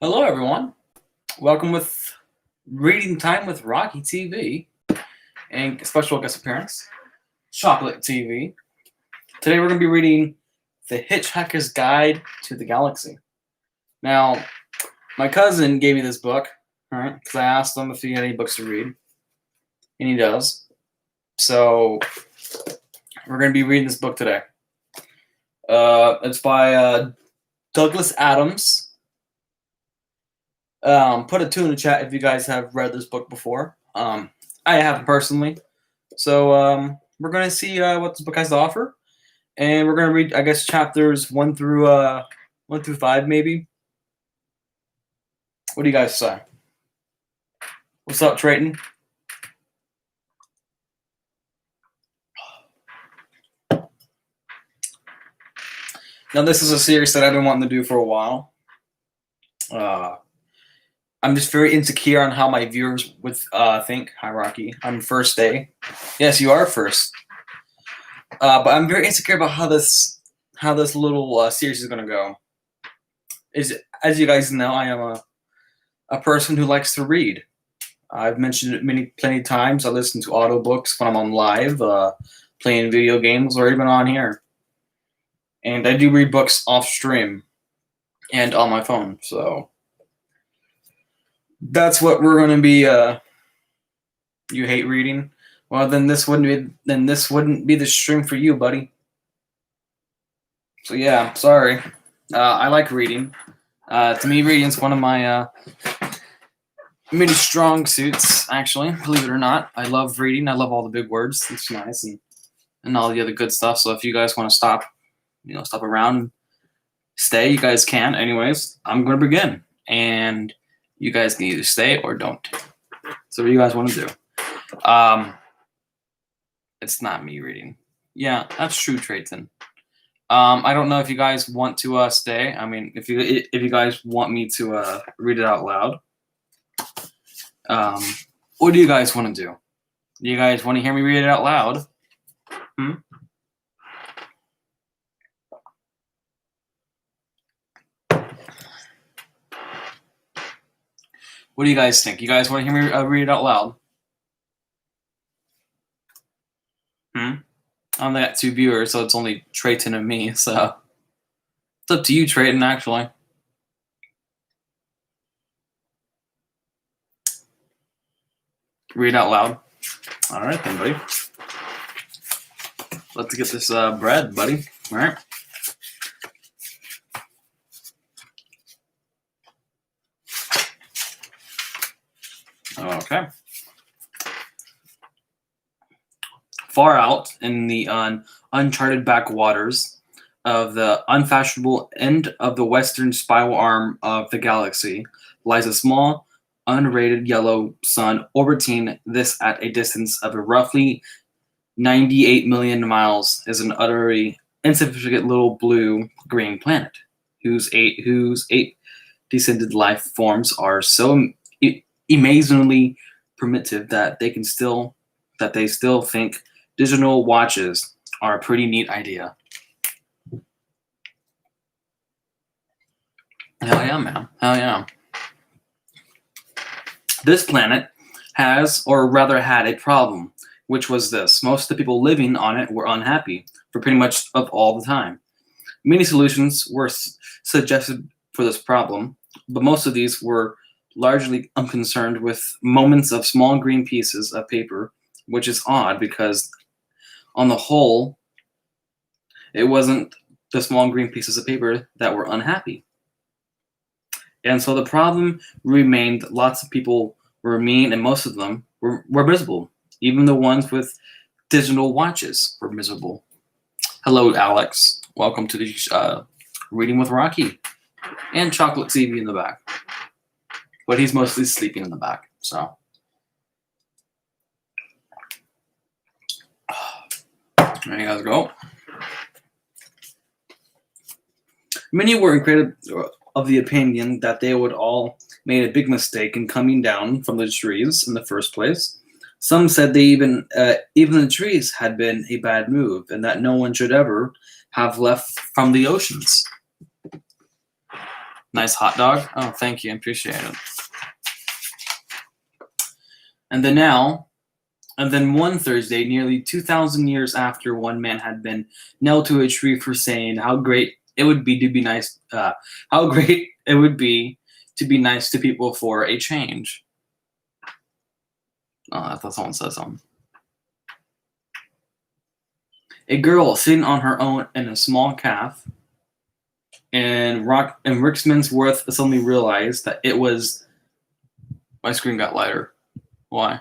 Hello, everyone. Welcome with Reading Time with RockyTV and special guest appearance, Chocolate TV. Today we're going to be reading The Hitchhiker's Guide to the Galaxy. Now, my cousin gave me this book, all right, because I asked him if he had any books to read, and he does. So we're going to be reading this book today. It's by Douglas Adams. Put a 2 in the chat if you guys have read this book before. I haven't personally. So we're going to see what this book has to offer. And we're going to read, I guess, chapters 1 through 5, maybe. What do you guys say? What's up, Trayton? Now, this is a series that I've been wanting to do for a while. I'm just very insecure on how my viewers would think. Hi, Rocky. I'm first day. Yes, you are first. But I'm very insecure about how this little series is gonna go. As you guys know, I am a person who likes to read. I've mentioned it plenty of times. I listen to audiobooks when I'm on live, playing video games, or even on here. And I do read books off stream and on my phone. So that's what we're gonna be. You hate reading? Well, then this wouldn't be the stream for you, buddy. So yeah, sorry. I like reading. To me, reading is one of my many strong suits. Actually, believe it or not, I love reading. I love all the big words. It's nice and all the other good stuff. So if you guys want to stop around and stay, you guys can. Anyways, I'm gonna begin, and you guys can either stay or don't. So what do you guys want to do? It's not me reading. Yeah, that's true, Trayton. I don't know if you guys want to stay. I mean, if you guys want me to read it out loud. What do you guys want to do? Do you guys want to hear me read it out loud? What do you guys think? You guys want to hear me read it out loud? I only got 2 viewers, so it's only Trayton and me. So it's up to you, Trayton, actually. Read out loud. All right, then, buddy. Let's get this bread, buddy. All right. Okay. Far out in the uncharted backwaters of the unfashionable end of the western spiral arm of the galaxy lies a small, unrated yellow sun orbiting this at a distance of roughly 98 million miles is an utterly insignificant little blue-green planet whose eight descended life forms are so amazingly primitive that they still think digital watches are a pretty neat idea. Hell yeah, man. Hell yeah. This planet has, or rather had, a problem, which was this. Most of the people living on it were unhappy for pretty much of all the time. Many solutions were suggested for this problem, but most of these were largely unconcerned with moments of small green pieces of paper, which is odd because on the whole, it wasn't the small green pieces of paper that were unhappy. And so the problem remained. Lots of people were mean, and most of them were miserable. Even the ones with digital watches were miserable. Hello, Alex. Welcome to the Reading with Rocky. And Chocolate TV in the back. But he's mostly sleeping in the back, so. There you guys go. Many were incredibly of the opinion that they would all made a big mistake in coming down from the trees in the first place. Some said they even the trees had been a bad move, and that no one should ever have left from the oceans. Nice hot dog. Oh, thank you. I appreciate it. And then one Thursday, nearly 2,000 years after one man had been nailed to a tree for saying how great it would be to be nice, how great it would be to be nice to people for a change. Oh, I thought someone said something. A girl sitting on her own in a small calf, and Ricksmansworth suddenly realized that it was. My screen got lighter. Why?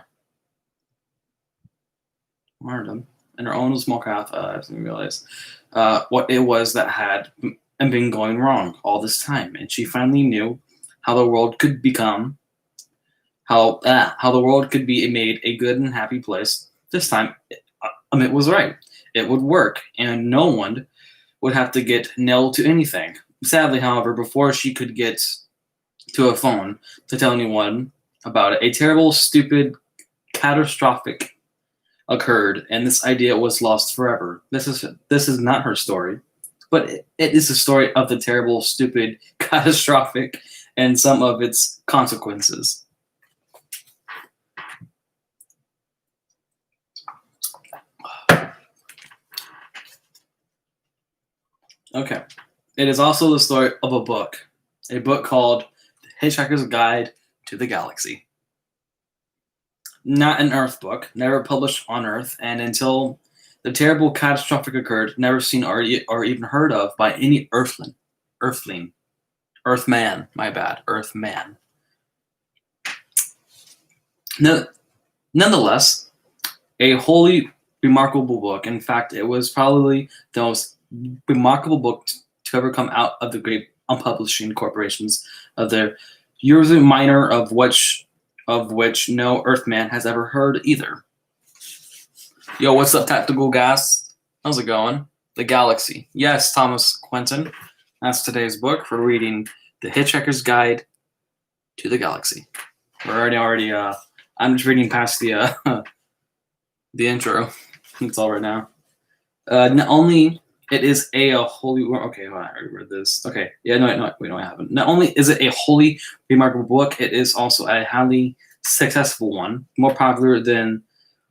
Martyrdom. And her own small calf, I didn't realize what it was that had been going wrong all this time, and she finally knew how the world could become, how the world could be made a good and happy place. This time, it was right. It would work, and no one would have to get nailed to anything. Sadly, however, before she could get to a phone to tell anyone about it, a terrible, stupid, catastrophic occurred, and this idea was lost forever. This is not her story, but it is the story of the terrible, stupid, catastrophic, and some of its consequences. Okay. It is also the story of a book called The Hitchhiker's Guide to the Galaxy. Not an Earth book, never published on Earth, and until the terrible catastrophic occurred, never seen or even heard of by any Earthman. Earthman, my bad, Earthman. Nonetheless, a wholly remarkable book. In fact, it was probably the most remarkable book to ever come out of the great unpublishing corporations of the Eurasian Minor, of which no Earthman has ever heard either. Yo, what's up, Tactical Gas? How's it going? The Galaxy. Yes, Thomas Quentin. That's today's book. We're reading The Hitchhiker's Guide to the Galaxy. We're already I'm just reading past the the intro. That's all right now. Not only it is a wholly okay. Hold on, I read this. Okay, yeah, no, we don't have it. Not only is it a wholly remarkable book, it is also a highly successful one, more popular than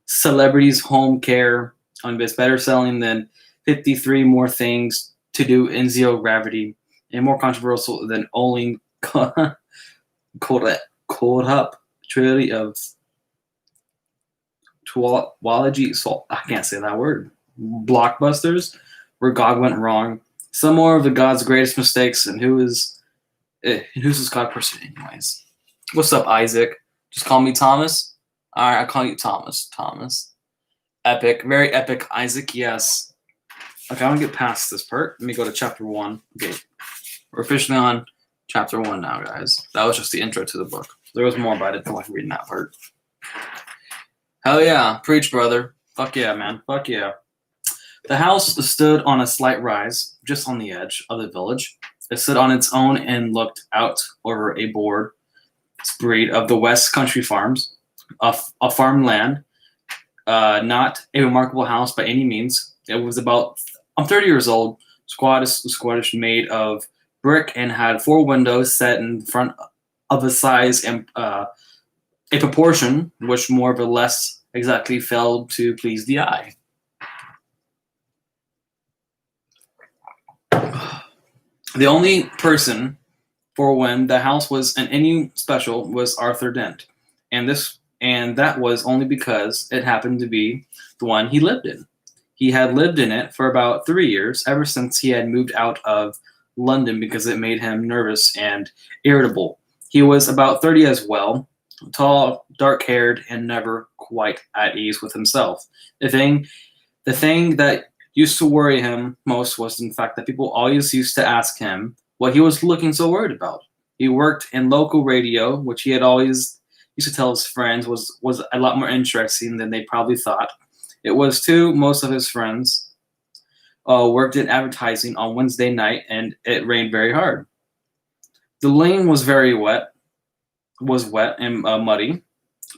Celebrity's Home Care on It's better selling than 53 More Things to Do in Zero Gravity, and more controversial than Only Caught Up Trilogy of Twology. So I can't say that word. Blockbusters, where God went wrong. Some more of the God's greatest mistakes, and who's this God person anyways? What's up, Isaac? Just call me Thomas. All right, I'll call you Thomas. Thomas. Epic, very epic, Isaac. Yes. Okay, I'm gonna get past this part. Let me go to chapter 1. Okay, we're officially on chapter 1 now, guys. That was just the intro to the book. There was more, but I didn't feel like reading that part. Hell yeah, preach, brother. Fuck yeah, man. Fuck yeah. The house stood on a slight rise, just on the edge of the village. It stood on its own and looked out over a broad spread of the West Country farms, a farmland. Not a remarkable house by any means. It was about 30 years old, squattish, made of brick, and had 4 windows set in front of a size and a proportion which more or less exactly failed to please the eye. The only person for when the house was in any special was Arthur Dent, and that was only because it happened to be the one he lived in. He had lived in it for about 3 years, ever since he had moved out of London because it made him nervous and irritable. He was about 30 as well, tall, dark-haired, and never quite at ease with himself. The thing that used to worry him most was in fact that people always used to ask him what he was looking so worried about. He worked in local radio, which he had always used to tell his friends was a lot more interesting than they probably thought. It was too. Most of his friends worked in advertising on Wednesday night, and it rained very hard. The lane was wet and muddy,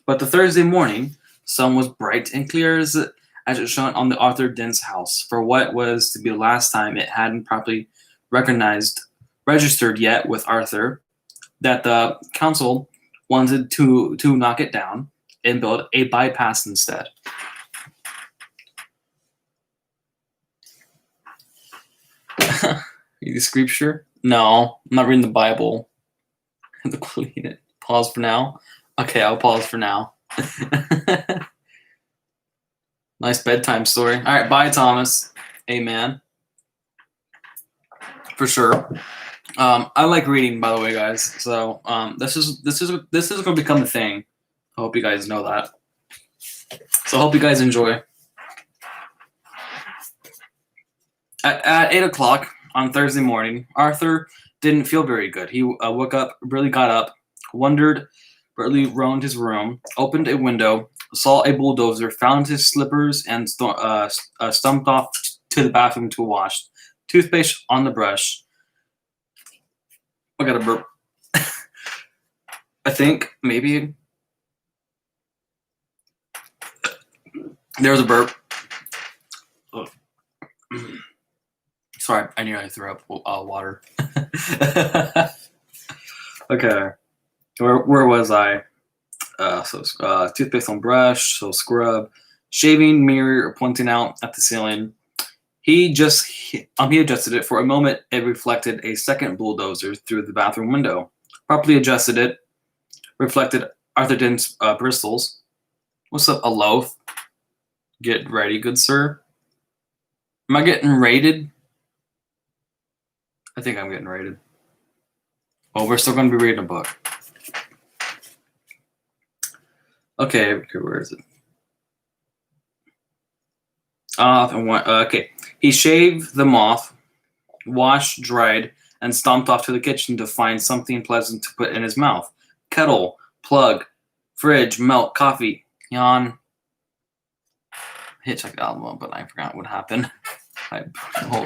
but the Thursday morning sun was bright and clear as it shone on the Arthur Dent's house for what was to be the last time it hadn't properly recognized registered yet with Arthur that the council wanted to knock it down and build a bypass instead. You scripture? No, I'm not reading the Bible. Pause for now. Okay, I'll pause for now. Nice bedtime story. All right, bye, Thomas. Amen. For sure. I like reading, by the way, guys. So this is going to become a thing. I hope you guys know that. So I hope you guys enjoy. At 8 o'clock on Thursday morning, Arthur didn't feel very good. He woke up, really got up, wondered, barely roamed his room, opened a window, saw a bulldozer, found his slippers, and stumped off to the bathroom to wash. Toothpaste on the brush. I got a burp. I think maybe there was a burp. Oh. Sorry, I knew I threw up water. Okay, where was I? Toothpaste on brush, so scrub, shaving mirror pointing out at the ceiling. He adjusted it for a moment. It reflected a second bulldozer through the bathroom window. Properly adjusted it. Reflected Arthur Dent's bristles. What's up, a loaf? Get ready, good sir. Am I getting raided? I think I'm getting raided. Oh, we're still going to be reading a book. Okay, where is it? Okay. He shaved them off, washed, dried, and stomped off to the kitchen to find something pleasant to put in his mouth. Kettle, plug, fridge, milk, coffee. Yawn. Hitchhike album, but I forgot what happened. I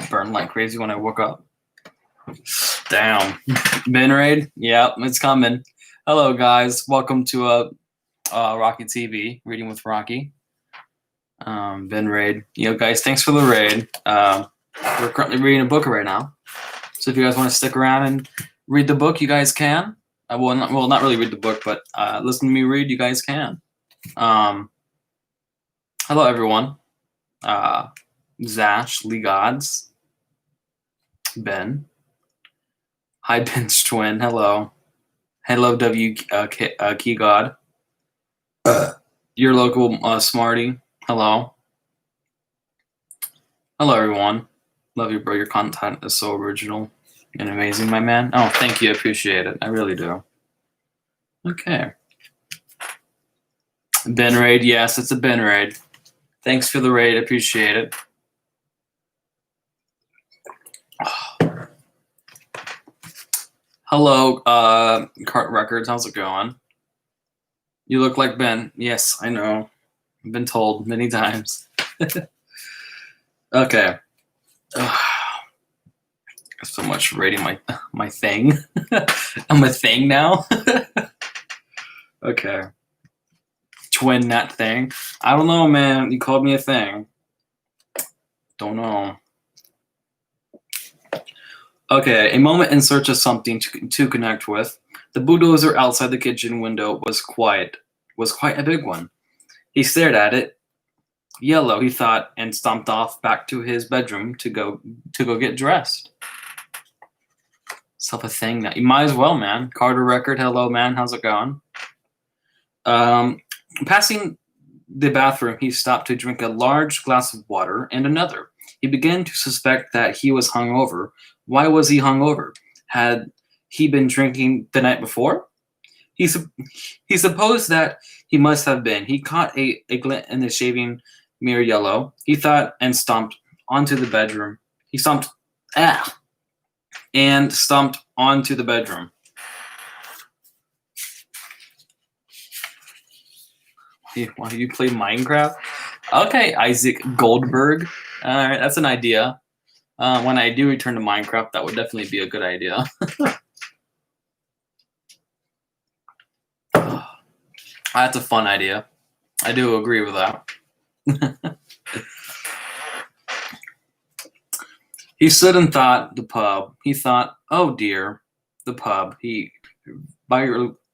burned like crazy when I woke up. Damn. Bin raid? Yep, it's coming. Hello, guys. Welcome to RockyTV, Reading with Rocky. Bin raid. Guys, thanks for the raid. We're currently reading a book right now. So if you guys want to stick around and read the book, you guys can. Not really read the book, but listen to me read, you guys can. Hello, everyone. Zash, Lee Gods, Ben. Hi, Ben's twin. Hello. Hello, Key God. Your local Smarty. Hello. Hello, everyone. Love you, bro. Your content is so original and amazing, my man. Oh, thank you. I appreciate it. I really do. Okay. Ben raid. Yes, it's a Ben raid. Thanks for the raid. I appreciate it. Hello, Cart Records. How's it going? You look like Ben. Yes, I know. I've been told many times. Okay. So much rating my thing. I'm a thing now. Okay. Twin that thing. I don't know, man. You called me a thing. Don't know. Okay, a moment in search of something to connect with. The bulldozer outside the kitchen window was quite a big one. He stared at it. Yellow, he thought, and stomped off back to his bedroom to go get dressed. Self a thing now. You might as well, man. Carter Record, hello, man. How's it going? Passing the bathroom, he stopped to drink a large glass of water and another. He began to suspect that he was hungover. Why was he hungover? Had he been drinking the night before? He supposed that he must have been. He caught a glint in the shaving mirror yellow. He thought and stomped onto the bedroom. He stomped and stomped onto the bedroom. Why do you play Minecraft? Okay, Isaac Goldberg. All right, that's an idea. When I do return to Minecraft, that would definitely be a good idea. That's a fun idea. I do agree with that. He stood and thought, the pub. He thought, oh dear, the pub. He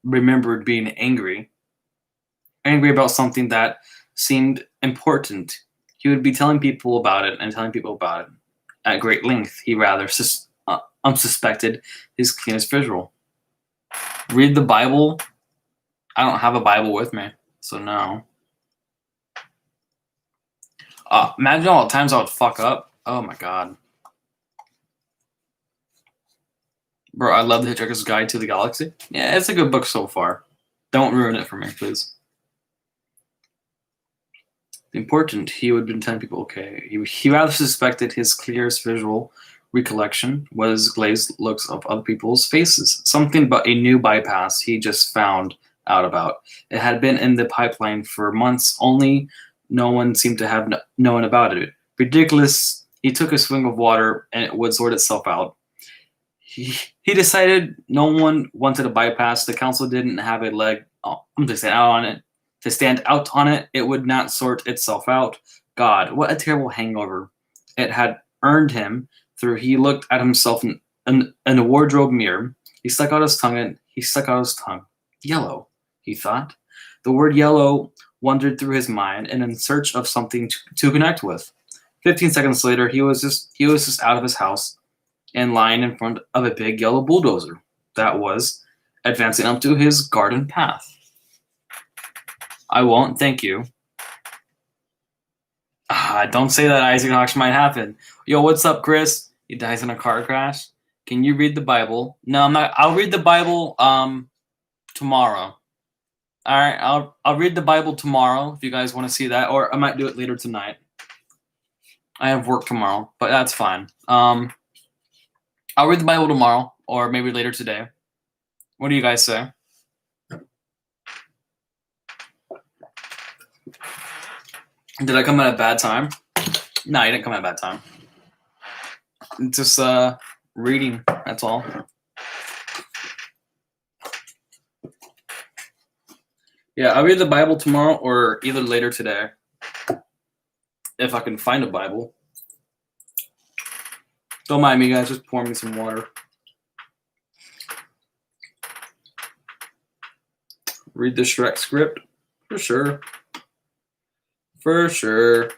remembered being angry about something that seemed important. He would be telling people about it and telling people about it at great length. He rather unsuspected his cleanest visual. Read the Bible. I don't have a Bible with me, so no. Imagine all the times I would fuck up. Oh my god. Bro, I love The Hitchhiker's Guide to the Galaxy. Yeah, it's a good book so far. Don't ruin it for me, please. Important, he would have been telling people, okay. He rather suspected his clearest visual recollection was glazed looks of other people's faces. Something but a new bypass he just found out about. It had been in the pipeline for months, only no one seemed to have known about it. Ridiculous. He took a swing of water and it would sort itself out. He decided no one wanted a bypass. The council didn't have a leg to stand out on it. To stand out on it, it would not sort itself out. God, what a terrible hangover it had earned him. Through he looked at himself in a wardrobe mirror. He stuck out his tongue. Yellow, he thought. The word yellow wandered through his mind and in search of something to connect with. 15 seconds later, he was just out of his house and lying in front of a big yellow bulldozer that was advancing up to his garden path. I won't, thank you. Don't say that Isaac Hawks might happen. Yo, what's up, Chris? He dies in a car crash. Can you read the Bible? No, I'm not. I'll read the Bible tomorrow. All right, I'll read the Bible tomorrow if you guys want to see that, or I might do it later tonight. I have work tomorrow, but that's fine. I'll read the Bible tomorrow, or maybe later today. What do you guys say? Did I come at a bad time? No, you didn't come at a bad time. Just reading, that's all. Yeah, I'll read the Bible tomorrow or either later today. If I can find a Bible. Don't mind me, guys. Just pour me some water. Read the Shrek script. For sure. For sure.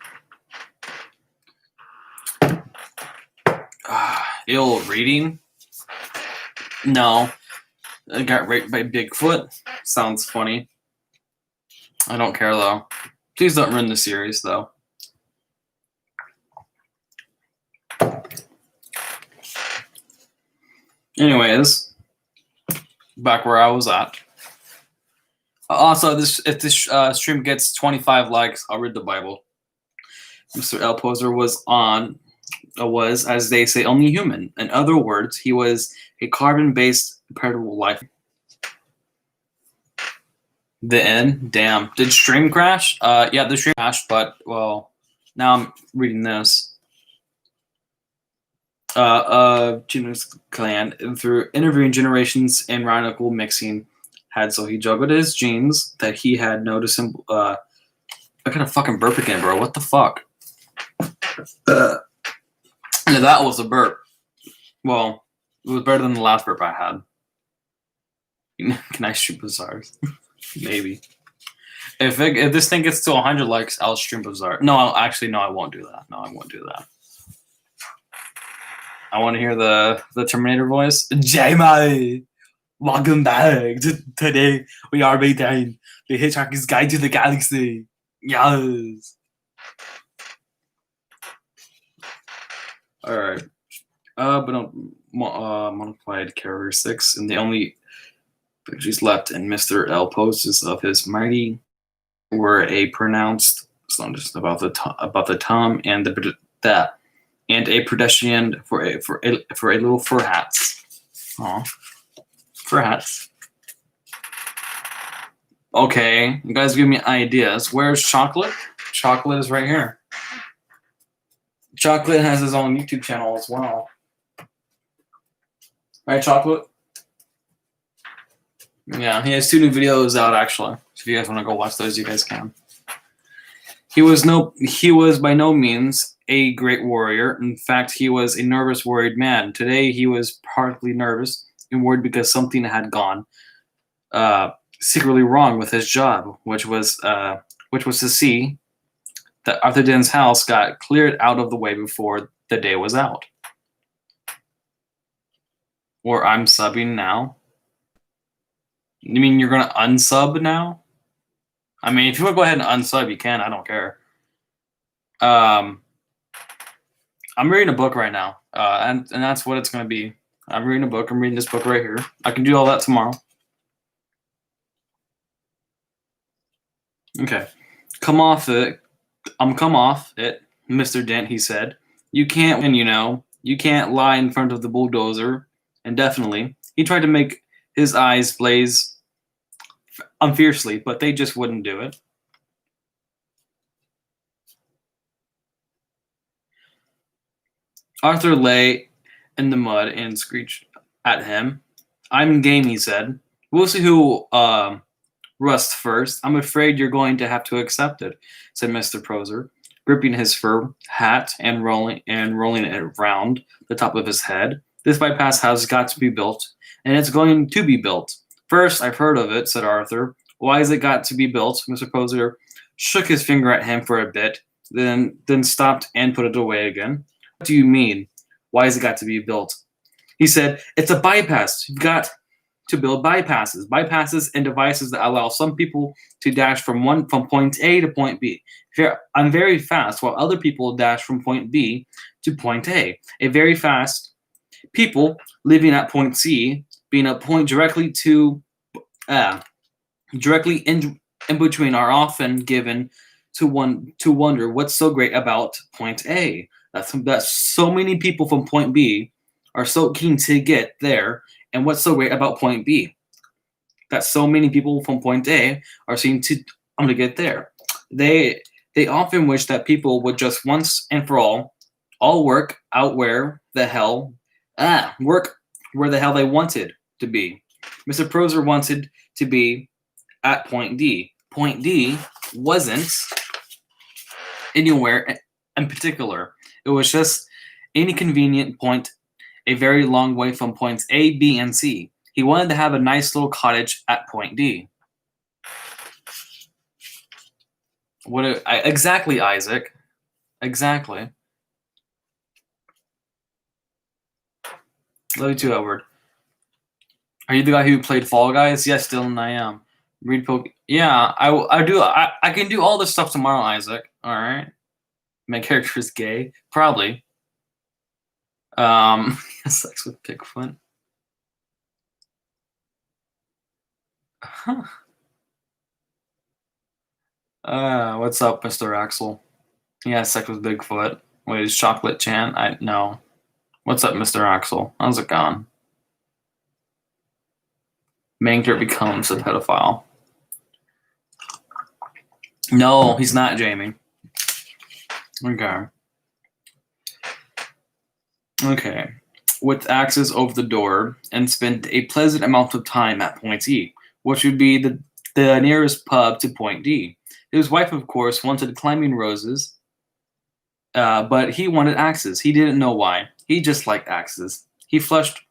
Ill reading? No. I got raped by Bigfoot. Sounds funny. I don't care, though. Please don't ruin the series, though. Anyways, back where I was at. Also, if this stream gets 25 likes, I'll read the Bible. Mr. L. Poser was, as they say, only human. In other words, he was a carbon-based predictable life. The end? Damn. Did stream crash? Yeah, the stream crashed, but, well, now I'm reading this. Genus clan, through interviewing generations and radical mixing, had so he juggled his genes that he had noticed him. I got a fucking burp again, bro. What the fuck? That was a burp. Well, it was better than the last burp I had. Can I stream Bazaars? Maybe. If this thing gets to 100 likes, I'll stream Bazaar. No, I won't do that. No, I won't do that. I want to hear the Terminator voice. Jamie, welcome back. Today we are reading The Hitchhiker's Guide to the Galaxy. Yes. All right. But modified carrier 6, and the only pictures left in Mr. L poses of his mighty were a pronounced about the Tom and that. And a pedestrian for a little fur hats. Aw. Fur hats. Okay, you guys give me ideas. Where's Chocolate? Chocolate is right here. Chocolate has his own YouTube channel as well. Right, Chocolate? Yeah, he has 2 new videos out actually. So if you guys want to go watch those, you guys can. He was by no means a great warrior. In fact, he was a nervous, worried man. Today, he was partly nervous and worried because something had gone uh, secretly wrong with his job, which was to see that Arthur Dent's house got cleared out of the way before the day was out. Or I'm subbing now. You mean you're gonna unsub now? I mean, if you want to go ahead and unsub, you can. I don't care. I'm reading a book right now, and that's what it's gonna be. I'm reading a book. I'm reading this book right here. I can do all that tomorrow. Okay, come off it. Come off it, Mr. Dent. He said, "You can't win. You know, you can't lie in front of the bulldozer." And definitely, he tried to make his eyes blaze fiercely, but they just wouldn't do it. Arthur lay in the mud and screeched at him. "I'm game," he said. "We'll see who rusts first. I'm afraid you're going to have to accept it," said Mr. Proser, gripping his fur hat and rolling it around the top of his head. "This bypass has got to be built, and it's going to be built. First, I've heard of it," said Arthur. "Why has it got to be built?" Mr. Proser shook his finger at him for a bit, then stopped and put it away again. "What do you mean? Why has it got to be built?" He said, "It's a bypass. You've got to build bypasses and devices that allow some people to dash from point A to point B. I'm very fast, while other people dash from point B to point A. A very fast people living at point C, being a point directly in between, are often given to wonder what's so great about point A. That so many people from point B are so keen to get there, and what's so great about point B? That so many people from point A are seen to get there. They often wish that people would just once and for all work out where the hell they wanted to be. Mr. Proser wanted to be at point D. Point D wasn't anywhere in particular. It was just any convenient point a very long way from points A, B, and C. He wanted to have a nice little cottage at point D. Exactly, Isaac. Exactly. Love you too, Edward. Are you the guy who played Fall Guys? Yes, Dylan, I am. Read poke. Yeah, I can do all this stuff tomorrow, Isaac. All right. My character is gay, probably. Sex with Bigfoot. Huh. What's up, Mr. Axel? He has sex with Bigfoot. Wait, is Chocolate Chan? I no. What's up, Mr. Axel? How's it going? Manger becomes a pedophile. No, he's not, Jamie. Okay. With axes over the door, and spent a pleasant amount of time at point E, which would be the nearest pub to point D. His wife, of course, wanted climbing roses, but he wanted axes. He didn't know why. He just liked axes. He flushed not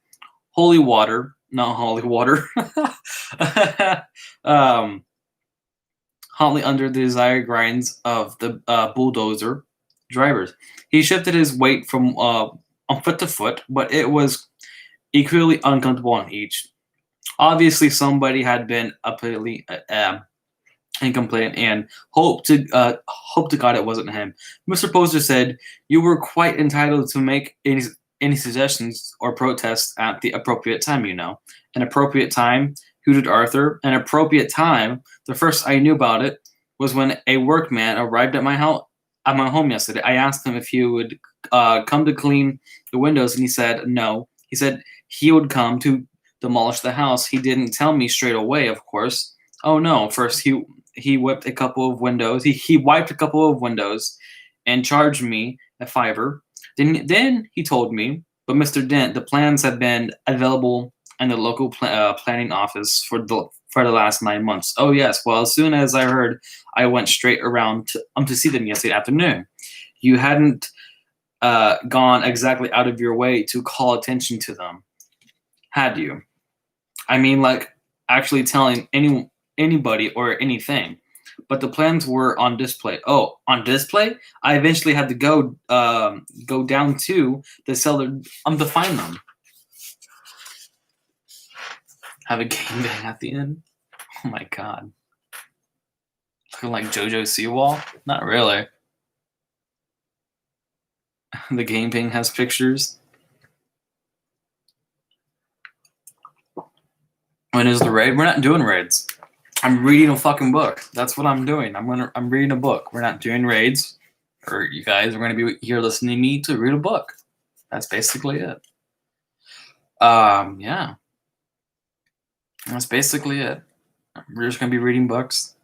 holy water, hotly under the desired grinds of the bulldozer drivers. He shifted his weight from foot to foot, but it was equally uncomfortable on each. Obviously, somebody had been utterly incomplete, and hope to God it wasn't him. Mr. Poster said, "You were quite entitled to make any suggestions or protests at the appropriate time, you know." An appropriate time, hooted Arthur. An appropriate time. The first I knew about it was when a workman arrived at my home yesterday. I asked him if he would come to clean the windows, and he said no. He said he would come to demolish the house. He didn't tell me straight away, of course. Oh no! First he wiped a couple of windows. He wiped a couple of windows, and charged me a $5. Then he told me, but Mr. Dent, the plans have been available in the local planning office for the last 9 months. Oh yes. Well, as soon as I heard, I went straight around to see them yesterday afternoon. You hadn't gone exactly out of your way to call attention to them? Had you? I mean, like actually telling anybody or anything. But the plans were on display. Oh, on display? I eventually had to go down to the cellar to find them. Have a gangbang at the end. Oh my god. Looking like JoJo Seawall? Not really. The gangbang has pictures. When is the raid? We're not doing raids. I'm reading a fucking book. That's what I'm doing. I'm reading a book. We're not doing raids. Or you guys are gonna be here listening to me to read a book. That's basically it. Yeah. That's basically it. We're just gonna be reading books.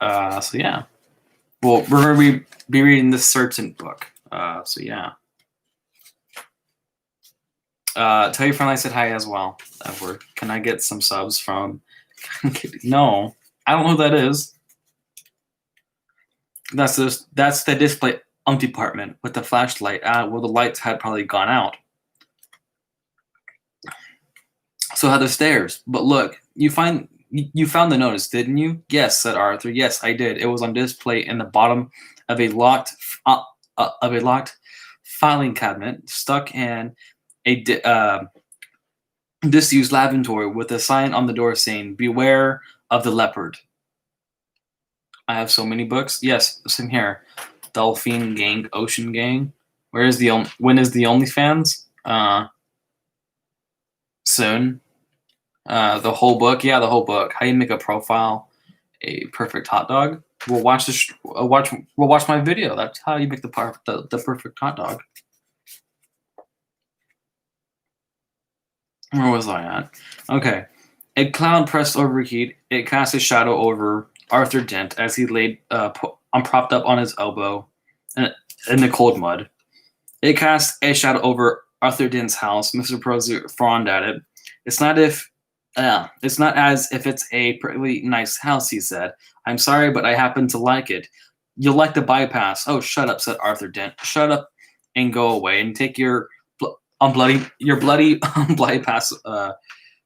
So yeah. Well, we're gonna be reading this certain book. So yeah. Tell your friend I said hi as well. Edward, can I get some subs from? No, I don't know who that is. That's the display department with the flashlight. Well, the lights had probably gone out. So had the stairs. But look, you found the notice, didn't you? Yes, said Arthur. Yes, I did. It was on display in the bottom of a locked filing cabinet, stuck in a disused lavatory with a sign on the door saying, "Beware of the leopard." I have so many books. Yes, same here. Dolphin Gang, Ocean Gang. When is the OnlyFans? Soon. The whole book. Yeah, the whole book. How you make a profile, a perfect hot dog. We'll watch this. We'll watch my video. That's how you make the perfect hot dog. Where was I at? Okay. A cloud pressed over Heat. It cast a shadow over Arthur Dent as he laid propped up on his elbow in the cold mud. It cast a shadow over Arthur Dent's house. Mr. Prosser frowned at it. It's not as if it's a pretty nice house, he said. I'm sorry, but I happen to like it. You'll like the bypass. Oh, shut up, said Arthur Dent. Shut up and go away and take your bloody bypass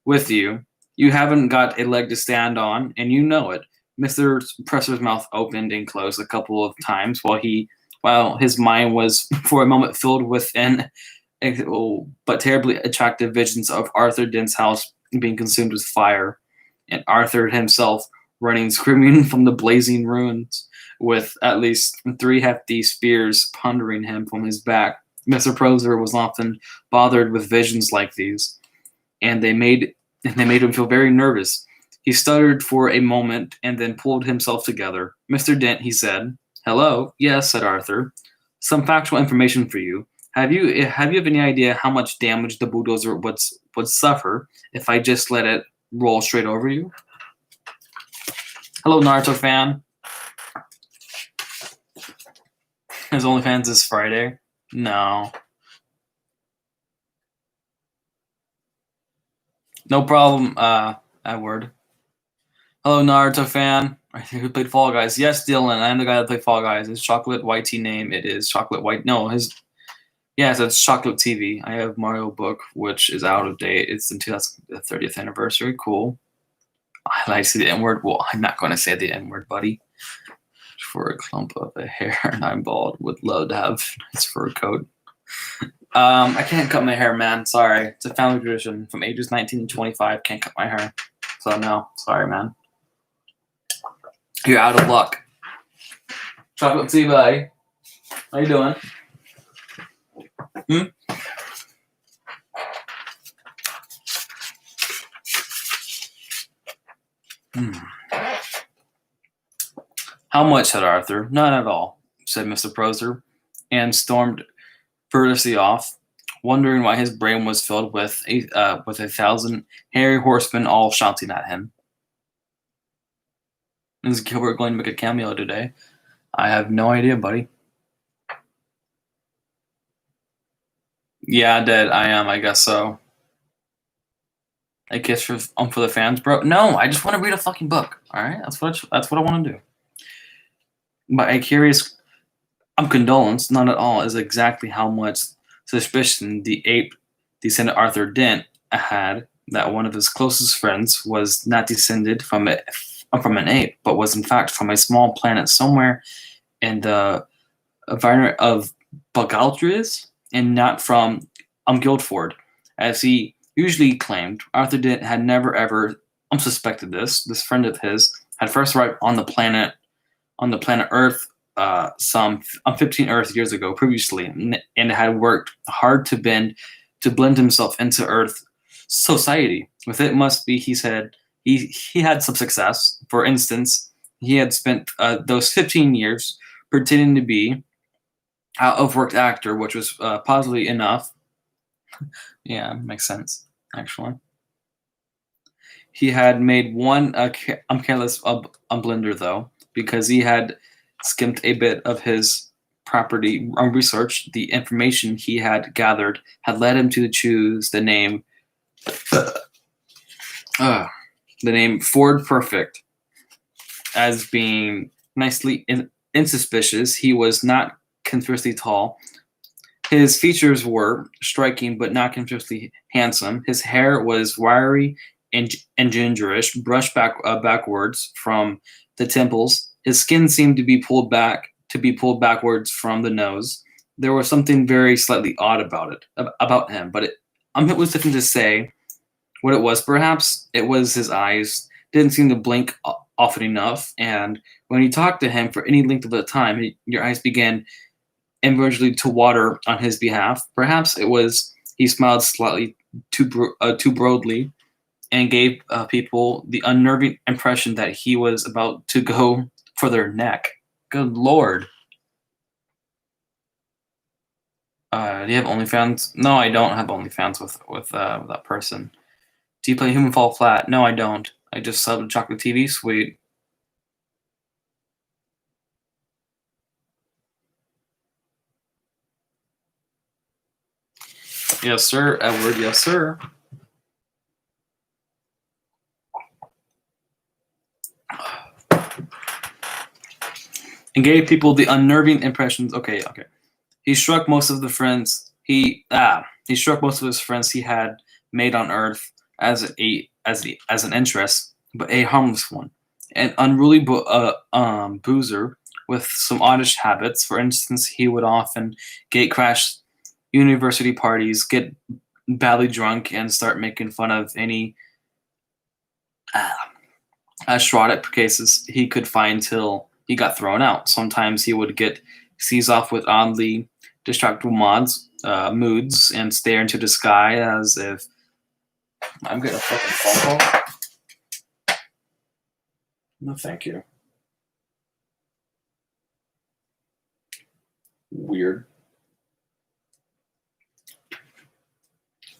with you. You haven't got a leg to stand on, and you know it. Mr. Presser's mouth opened and closed a couple of times while his mind was for a moment filled with but terribly attractive visions of Arthur Dent's house being consumed with fire, and Arthur himself running screaming from the blazing ruins with at least 3 hefty spears pondering him from his back. Mr. Prosser was often bothered with visions like these, and they made him feel very nervous. He stuttered for a moment and then pulled himself together. Mr. Dent, he said. Hello? Yes, said Arthur. Some factual information for you. Have you any idea how much damage the bulldozer would suffer if I just let it roll straight over you? Hello, Naruto fan. His OnlyFans is Friday. No. No problem, Edward. Hello, Naruto fan. Who played Fall Guys? Yes, Dylan. I'm the guy that played Fall Guys. His Chocolate White Tea name. It is Chocolate White. No, yes, it's Chocolate TV. I have Mario book, which is out of date. It's in 30th anniversary. Cool. I like to say the N-word. Well, I'm not going to say the N-word, buddy. For a clump of a hair, and I'm bald. Would love to have a nice fur coat. I can't cut my hair, man. Sorry. It's a family tradition. From ages 19 to 25, can't cut my hair. So no, sorry, man. You're out of luck. Chocolate tea, buddy. How you doing? How much, said Arthur. None at all, said Mr. Prosser, and stormed furiously off, wondering why his brain was filled with 1,000 hairy horsemen all shouting at him. Is Gilbert going to make a cameo today? I have no idea, buddy. Yeah, dead. I am. I guess so. A kiss for the fans, bro. No, I just want to read a fucking book. All right, that's what I want to do. But a curious condolence, not at all, is exactly how much suspicion the ape descendant Arthur Dent had that one of his closest friends was not descended from an ape, but was in fact from a small planet somewhere in the environment of Bogaldriz, and not from Guildford, as he usually claimed. Arthur Dent had never ever suspected this. This friend of his had first arrived on the planet Earth some 15 Earth years ago previously, and had worked hard to blend himself into Earth society. With it must be, he said, he had some success. For instance, he had spent those 15 years pretending to be out of worked actor, which was positively enough. Yeah, makes sense, actually. He had made one careless blender, though, because he had skimmed a bit of his property research. The information he had gathered had led him to choose the name Ford Perfect as being nicely insuspicious. He was not conspicuously tall. His features were striking but not conspicuously handsome. His hair was wiry and gingerish, brushed backwards from the temples. His skin seemed to be pulled backwards from the nose. There was something very slightly odd about him, but it was difficult to say what it was. Perhaps it was his eyes didn't seem to blink often enough, and when you talked to him for any length of time, your eyes began invariably to water on his behalf. Perhaps it was he smiled slightly too broadly and gave people the unnerving impression that he was about to go for their neck. Good lord. Do you have OnlyFans? No, I don't have OnlyFans with that person. Do you play Human Fall Flat? No, I don't. I just subbed to RockyTV. Sweet. Yes, sir, Edward. Yes, sir. And gave people the unnerving impressions. Okay. He struck most of the friends he struck most of his friends he had made on Earth as an interest, but a harmless one. An unruly boozer with some oddish habits. For instance, he would often gate crash university parties, get badly drunk, and start making fun of any astrodic cases he could find till he got thrown out. Sometimes he would get seized off with oddly distractible moods and stare into the sky as if I'm getting a fucking phone call. No, thank you. Weird.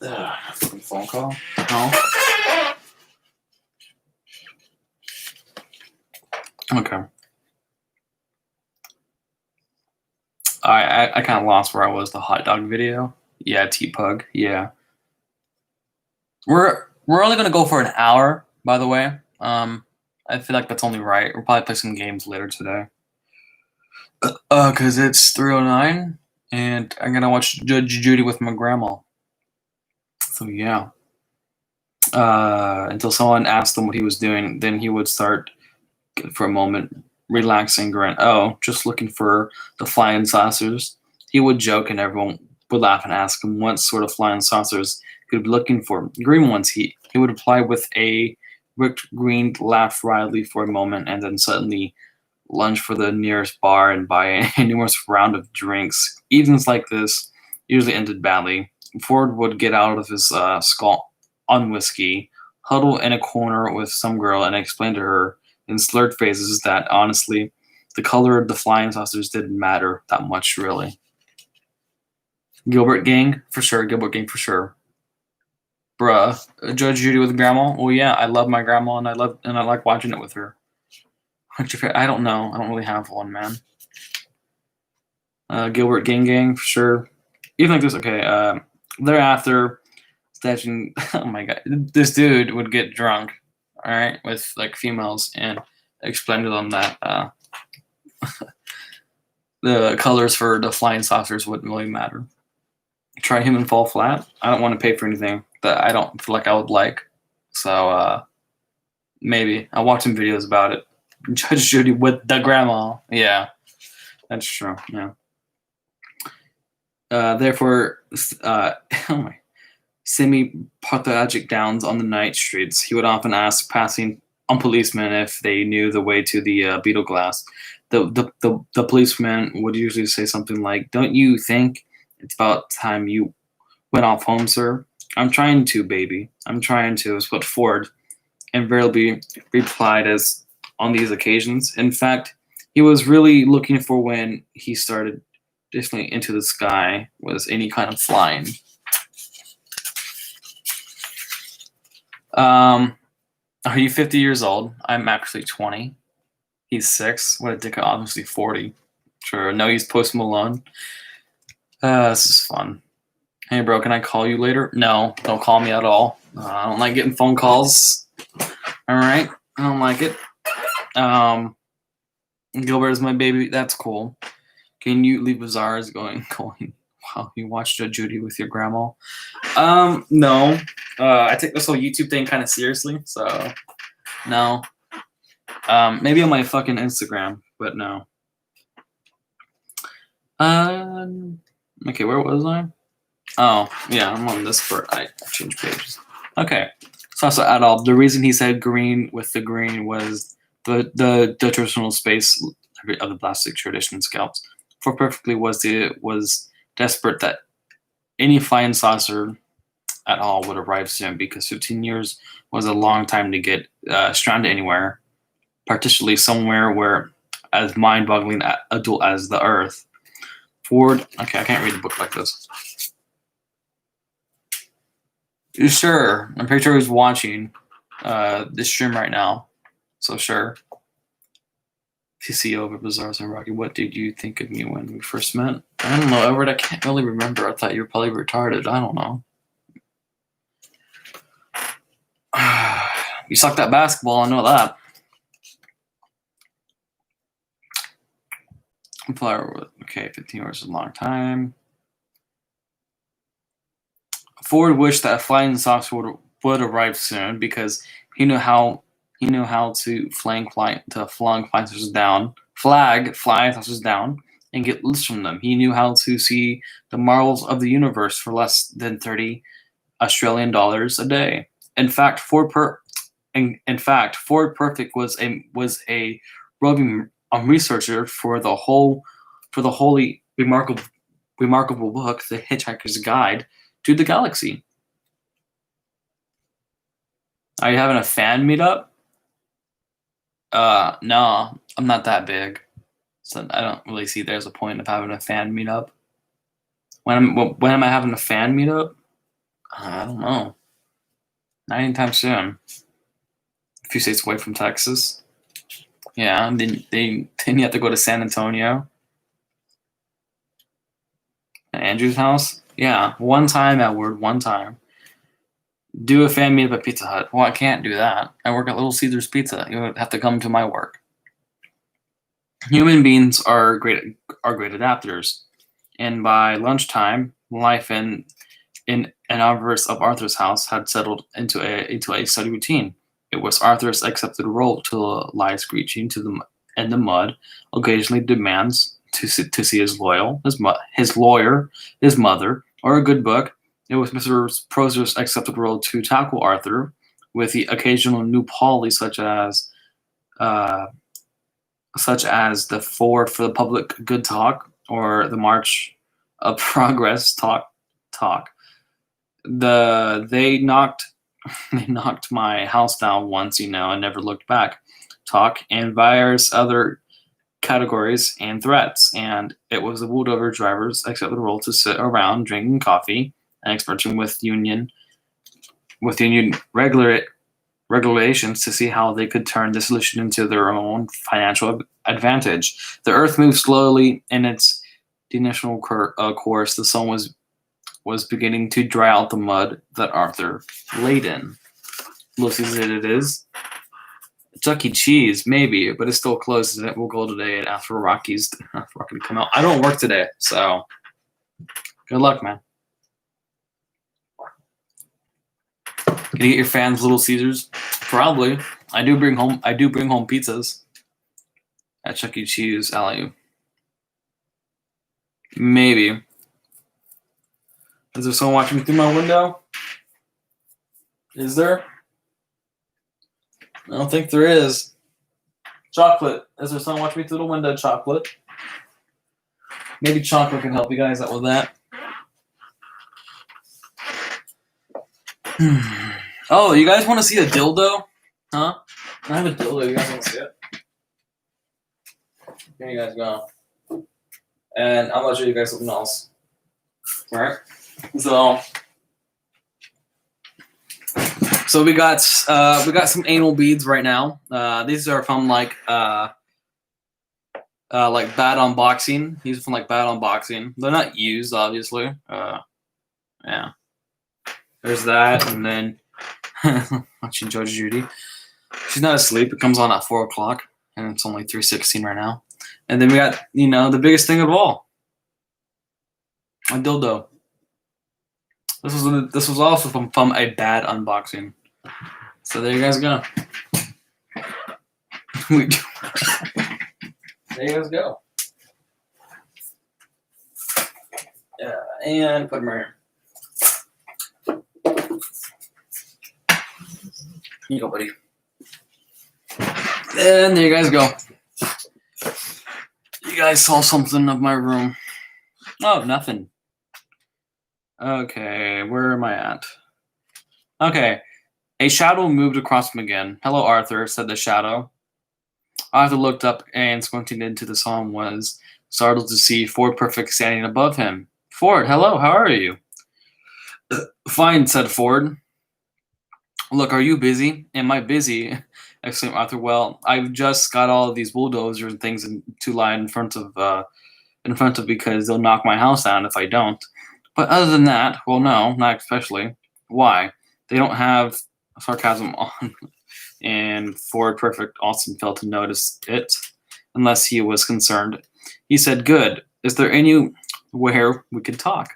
Fucking phone call. No. Okay. I kind of lost where I was. The hot dog video. Yeah, T-Pug. Yeah. We're only gonna go for an hour, by the way. I feel like that's only right. We'll probably play some games later today. Cause it's 3:09, and I'm gonna watch Judge Judy with my grandma. So yeah. Until someone asked him what he was doing, then he would start for a moment, relaxing, grin. Oh, just looking for the flying saucers. He would joke, and everyone would laugh and ask him what sort of flying saucers he would be looking for. Green ones. He would reply with a ripped green laugh wryly for a moment, and then suddenly lunge for the nearest bar and buy a numerous round of drinks. Evenings like this usually ended badly. Ford would get out of his skull on whiskey, huddle in a corner with some girl, and explain to her in slurred phrases that honestly, the color of the flying saucers didn't matter that much, really. Gilbert Gang, for sure. Gilbert Gang, for sure. Bruh, Judge Judy with grandma. Well, yeah, I love my grandma, and I like watching it with her. I don't know. I don't really have one, man. Gilbert Gang, for sure. Even like this, okay. Thereafter, stashing. Oh my god, this dude would get drunk, all right, with like females, and explain to them that the colors for the flying saucers wouldn't really matter. Try human fall flat. I don't want to pay for anything that I don't feel like I would like. So maybe I'll watch some videos about it. Judge Judy with the grandma. Yeah, that's true. Yeah. Therefore, oh my, semi-pathologic downs on the night streets. He would often ask passing on policemen if they knew the way to the beetle glass. The policeman would usually say something like, "Don't you think it's about time you went off home, sir?" "I'm trying to, baby. I'm trying to," is what Ford invariably replied as on these occasions. In fact, he was really looking for when he started distinctly into the sky was any kind of flying. Are you 50 years old? I'm actually 20. He's 6. What a dick, obviously 40. Sure. No, he's Post Malone. This is fun. Hey, bro, can I call you later? No, don't call me at all. I don't like getting phone calls. All right. I don't like it. Gilbert is my baby. That's cool. Can you leave Bazaars going? Wow, you watched Judy with your grandma? No. I take this whole YouTube thing kind of seriously, so no. Maybe on my fucking Instagram, but no. Okay, where was I? Oh, yeah, I'm on this for I changed pages. Okay. So at all, the reason he said green with the green was the traditional space of the plastic tradition scouts. For perfectly was desperate that any flying saucer at all would arrive soon, because 15 years was a long time to get stranded anywhere, particularly somewhere where as mind-boggling adult as the Earth. Ford. Okay, I can't read the book like this. Sure, I'm pretty sure he's watching this stream right now, so sure. TCO over Bazaars and Rocky. What did you think of me when we first met? I don't know, Edward. I can't really remember. I thought you were probably retarded. I don't know. You sucked at basketball. I know that. Okay, 15 years is a long time. Ford wished that flying saucer would arrive soon, because he knew how to flag flying saucers down, and get loose from them. He knew how to see the marvels of the universe for less than 30 Australian dollars a day. In fact, Ford Perfect was a roving researcher for the wholly remarkable book, The Hitchhiker's Guide to the Galaxy. Are you having a fan meetup? No, I'm not that big, so I don't really see there's a point of having a fan meetup. When am I having a fan meetup? I don't know. Not anytime soon. A few states away from Texas. Yeah, and then you have to go to San Antonio. Andrew's house? Yeah, one time, Edward, one time. Do a fan meetup at Pizza Hut. Well, I can't do that. I work at Little Caesars Pizza. You would have to come to my work. Human beings are great adapters, and by lunchtime, life in an obverse of Arthur's house had settled into a steady routine. It was Arthur's accepted role to lie screeching in the mud, occasionally demands to see his lawyer, his mother, or a good book. It was Mr. Proser's accepted role to tackle Arthur with the occasional new Polly, such as the Four for the Public Good talk, or the March of Progress talk. They knocked my house down once, and never looked back. Talk, and various other categories and threats, and it was the Wooldover driver's accepted role to sit around drinking coffee and experimenting with union regulations to see how they could turn the solution into their own financial advantage. The Earth moved slowly in its initial course. The sun was beginning to dry out the mud that Arthur laid in. Lucy said it is. Chuck E. Cheese, maybe, but it's still closed. And we'll go today and after Rocky to come out. I don't work today, so good luck, man. Can you get your fans Little Caesars? Probably. I do bring home pizzas at Chuck E. Cheese, Alley. Maybe. Is there someone watching me through my window? Is there? I don't think there is. Chocolate. Is there someone watching me through the window? Chocolate. Maybe chocolate can help you guys out with that. Oh, you guys want to see a dildo? Huh? I have a dildo. You guys want to see it? Here you guys go. And I'm gonna show you guys something else. Alright? So we got some anal beads right now. These are from like Bad Unboxing. These are from like Bad Unboxing. They're not used, obviously. Yeah. There's that, and then watching Judge Judy. She's not asleep. It comes on at 4 o'clock, and it's only 3:16 right now. And then we got, the biggest thing of all, a dildo. This was also from a Bad Unboxing. So there you guys go. There you guys go. Yeah, and put them right here. Here you go, buddy. And there you guys go. You guys saw something of my room. Oh, nothing. Okay, where am I at? Okay. A shadow moved across him again. Hello, Arthur, said the shadow. Arthur looked up and squinting into the sun was startled to see Ford Perfect standing above him. Ford, hello, how are you? Fine, said Ford. Look, are you busy? Am I busy? Exclaimed Arthur. Well, I've just got all of these bulldozers and things to lie in front of because they'll knock my house down if I don't. But other than that, well, no, not especially. Why? They don't have sarcasm on. And Ford Perfect Austin failed to notice it, unless he was concerned. He said, good. Is there anywhere we could talk?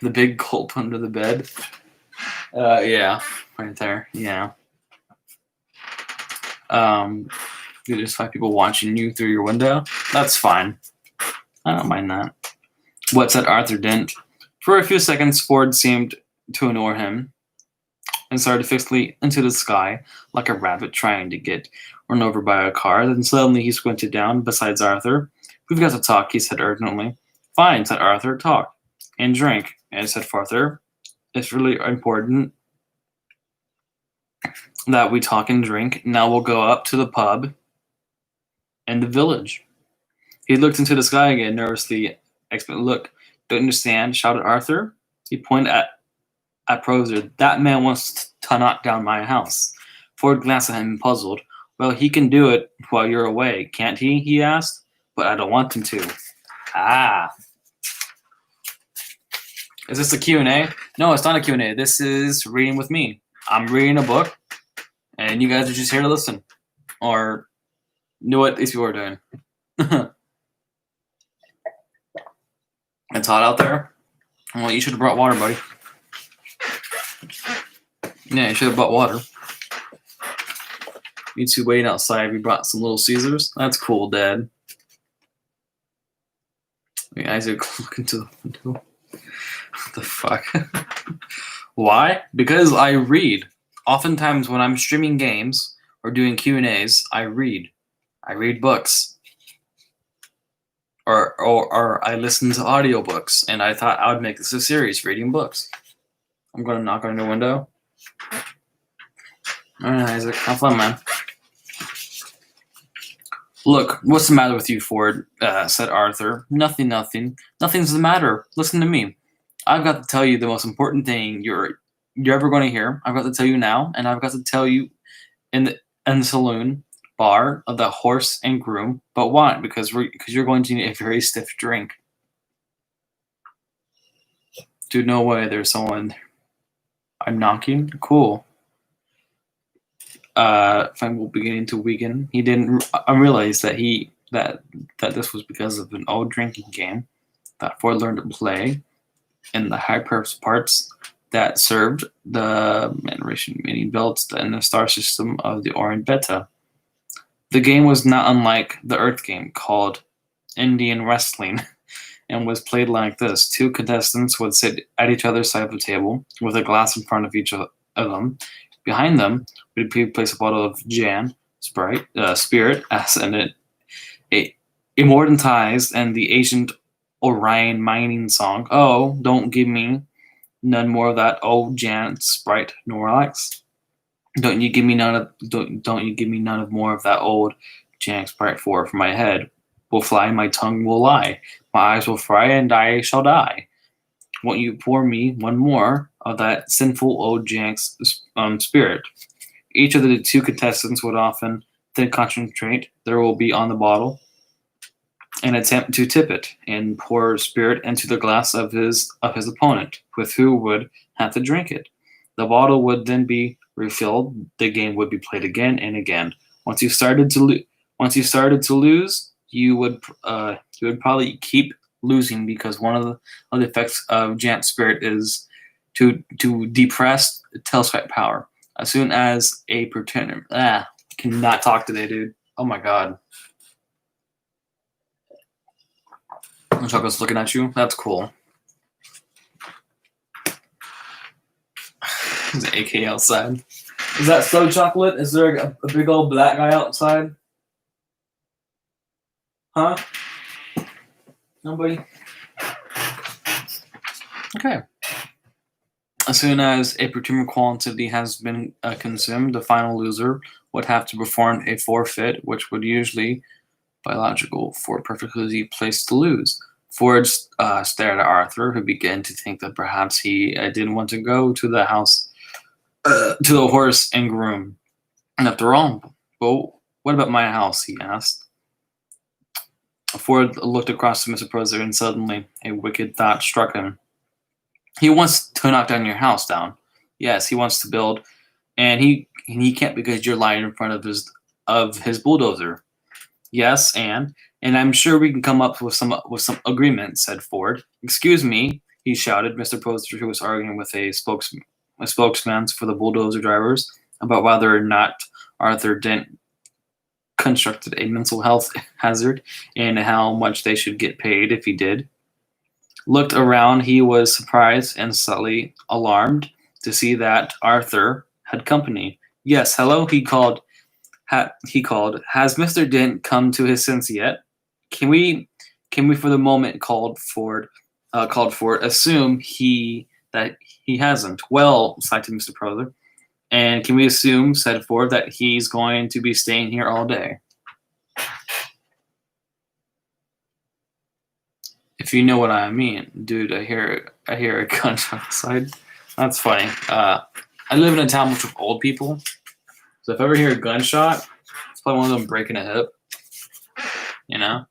The big gulp under the bed. Yeah, right there. Yeah. You just find people watching you through your window. That's fine. I don't mind that. What said Arthur didn't. For a few seconds, Ford seemed to ignore him and started fixedly into the sky like a rabbit trying to get run over by a car. Then suddenly he squinted down beside Arthur. We've got to talk, he said urgently. Fine, said Arthur. Talk and drink. And said Arthur, it's really important that we talk and drink. Now we'll go up to the pub in the village. He looked into the sky again, nervously. Look, don't understand, shouted Arthur. He pointed at Proser. That man wants to knock down my house. Ford glanced at him, puzzled. Well, he can do it while you're away, can't he? He asked. But I don't want him to. Ah. Is this a Q&A? No, it's not a Q&A. This is reading with me. I'm reading a book, and you guys are just here to listen. Or know what these people are doing. It's hot out there. Well, you should have brought water, buddy. Yeah, you should have brought water. You two waiting outside. We brought some Little Caesars. That's cool, Dad. You guys are looking to the window. What the fuck? Why? Because I read. Oftentimes when I'm streaming games or doing Q&As, I read. I read books. Or I listen to audiobooks, and I thought I would make this a series, reading books. I'm going to knock on your window. All right, Isaac. Have fun, man. Look, what's the matter with you, Ford? Said Arthur. Nothing. Nothing's the matter. Listen to me. I've got to tell you the most important thing you're ever going to hear. I've got to tell you now, and I've got to tell you in the saloon bar of the Horse and Groom. But why? Because you're going to need a very stiff drink. Dude, no way. There's someone. I'm knocking. Cool. Frank will beginning to weaken. He didn't realize that that this was because of an old drinking game that Ford learned to play in the hyper parts that served the Manration mini belts in the star system of the Orient Beta. The game was not unlike the Earth game called Indian Wrestling and was played like this. Two contestants would sit at each other's side of the table with a glass in front of each of them. Behind them would be placed a bottle of Jan, Spirit, as it immortalized and the ancient Orion mining song. Oh, don't give me none more of that old Jan, Sprite, Norlax. Don't you give me none of more of that old Jan, Sprite for my head will fly, my tongue will lie, my eyes will fry, and I shall die. Won't you pour me one more of that sinful old Jank's spirit? Each of the two contestants would often then concentrate there will be on the bottle and attempt to tip it and pour spirit into the glass of his opponent, with who would have to drink it. The bottle would then be refilled. The game would be played again and again. Once you started to lose, you would probably keep losing because one of the effects of Jant Spirit is to depress telescope power. As soon as a pretender cannot talk today, dude. Oh my god. Chocolate's looking at you. That's cool. There's an AK outside. Is that so, Chocolate? Is there a big old black guy outside? Huh? Nobody? Okay. As soon as a particular quantity has been consumed, the final loser would have to perform a forfeit, which would usually biological for perfectly placed to lose. Ford stared at Arthur, who began to think that perhaps he didn't want to go to the house, to the horse and groom. And after all, well, what about my house? He asked. Ford looked across to Mr. Proser, and suddenly a wicked thought struck him. He wants to knock down your house down. Yes, he wants to build, and he can't because you're lying in front of his bulldozer. Yes, and I'm sure we can come up with some agreement," said Ford. "Excuse me," he shouted. Mr. Poster, who was arguing with a spokesman for the bulldozer drivers about whether or not Arthur Dent constructed a mental health hazard and how much they should get paid if he did, looked around. He was surprised and slightly alarmed to see that Arthur had company. "Yes, hello," he called. "Has Mr. Dent come to his sense yet? Can we for the moment," called Ford, "assume that he hasn't?" "Well," sighed Mr. Proser. "And can we assume," said Ford, "that he's going to be staying here all day?" If you know what I mean. Dude, I hear a gunshot outside. That's funny. I live in a town with old people, so if I ever hear a gunshot, it's probably one of them breaking a hip. You know?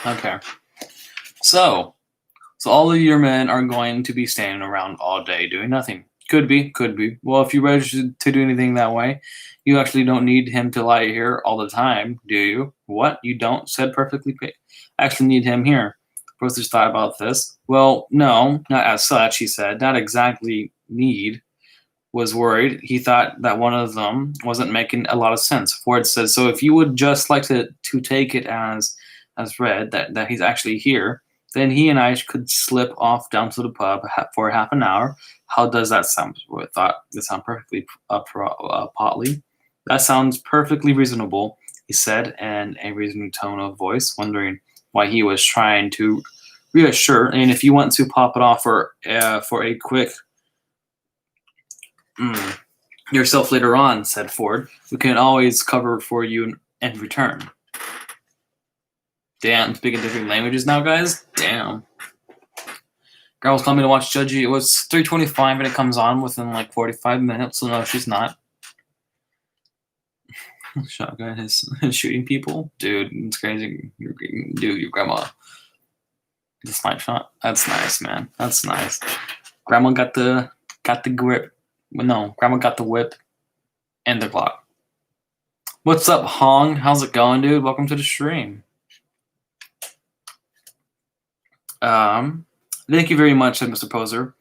Okay. So all of your men are going to be standing around all day doing nothing. Could be. Well, if you registered to do anything that way, you actually don't need him to lie here all the time, do you? What? You don't? Said perfectly. Actually need him here. Brothers thought about this. Well, no, not as such, he said. Not exactly need. Was worried. He thought that one of them wasn't making a lot of sense. Ford said, so if you would just like to take it as read that he's actually here, then he and I could slip off down to the pub for half an hour. How does that sound? I thought it sounded perfectly potly. That sounds perfectly reasonable, he said in a reasonable tone of voice, wondering why he was trying to reassure. And if you want to pop it off for a quick yourself later on, said Ford, we can always cover for you in return. Damn, speaking different languages now, guys. Damn. Girl was coming to watch Judgy. It was 3:25 and it comes on within like 45 minutes, so no, she's not. Shotgun is shooting people? Dude, it's crazy. Dude, your grandma. This might shot. That's nice, man. That's nice. Grandma got the grip. Well, no, Grandma got the whip and the clock. What's up, Hong? How's it going, dude? Welcome to the stream. Thank you very much, said Mr. Poser,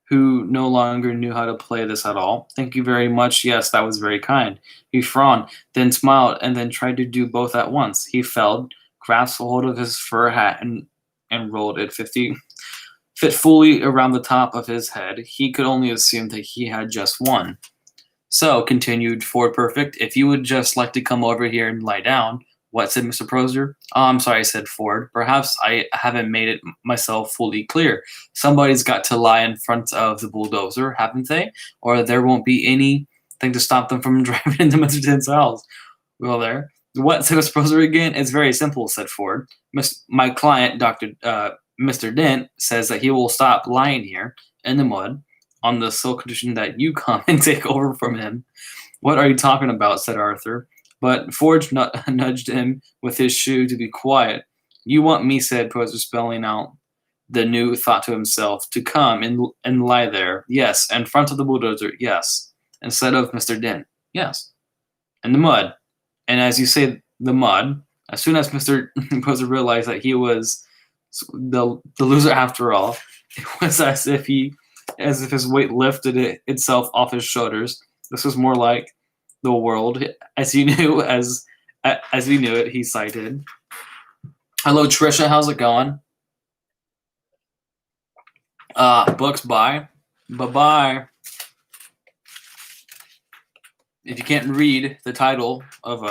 who no longer knew how to play this at all. Thank you very much. Yes, that was very kind. He frowned, then smiled, and then tried to do both at once. He fell, grasped hold of his fur hat, and rolled it fit fully around the top of his head. He could only assume that he had just won. So, continued Ford Perfect, if you would just like to come over here and lie down. What, said Mr. Proser? Oh, I'm sorry, said Ford. Perhaps I haven't made it myself fully clear. Somebody's got to lie in front of the bulldozer, haven't they? Or there won't be anything to stop them from driving into Mr. Dent's house. Well, there. What, said Mr. Proser again? It's very simple, said Ford. My client, Mr. Dent, says that he will stop lying here in the mud on the sole condition that you come and take over from him. What are you talking about, said Arthur. But Ford nudged him with his shoe to be quiet. You want me, said Proser, spelling out the new thought to himself, to come and lie there. Yes, in front of the bulldozer. Yes. Instead of Mr. Dent. Yes. In the mud. And as you say, the mud, as soon as Mr. Proser realized that he was the loser after all, it was as if his weight lifted itself off his shoulders. This was more like the world as he knew it, he cited. Hello, Trisha. How's it going? Books, bye. Bye-bye. If you can't read the title of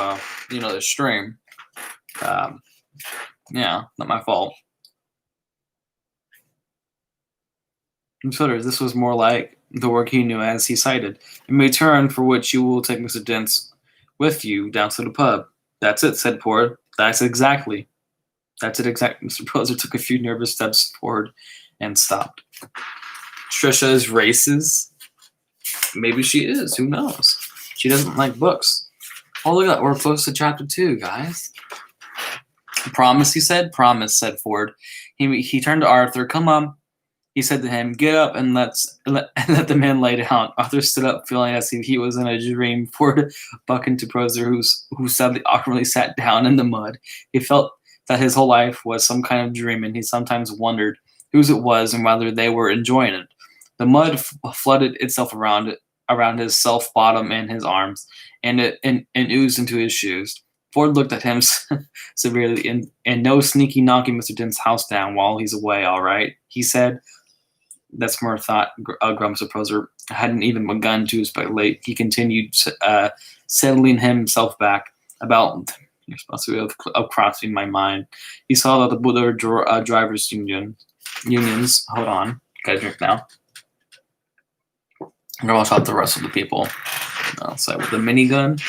the stream, yeah, not my fault. This was more like the work he knew, as he cited. In return for which you will take Mr. Dent with you down to the pub. That's it, said Ford. That's it exactly. Mr. Proser took a few nervous steps forward and stopped. Trisha is racist. Maybe she is. Who knows? She doesn't like books. Oh, look at that. We're close to chapter 2, guys. Promise, he said. Promise, said Ford. He turned to Arthur. Come on. He said to him, get up and let the man lay down. Arthur stood up, feeling as if he was in a dream. Ford buckled to Proser, who suddenly awkwardly sat down in the mud. He felt that his whole life was some kind of dream, and he sometimes wondered whose it was and whether they were enjoying it. The mud flooded itself around his self-bottom and his arms, and oozed into his shoes. Ford looked at him severely. And no sneaky knocking Mr. Dent's house down while he's away, all right? He said. That's more thought. Mr. Proser hadn't even begun to speculate. He continued, settling himself back about the responsibility of crossing my mind. He saw that the Buddha drivers unions. Hold on, gotta drink now. I'm gonna watch out the rest of the people. Outside with the minigun.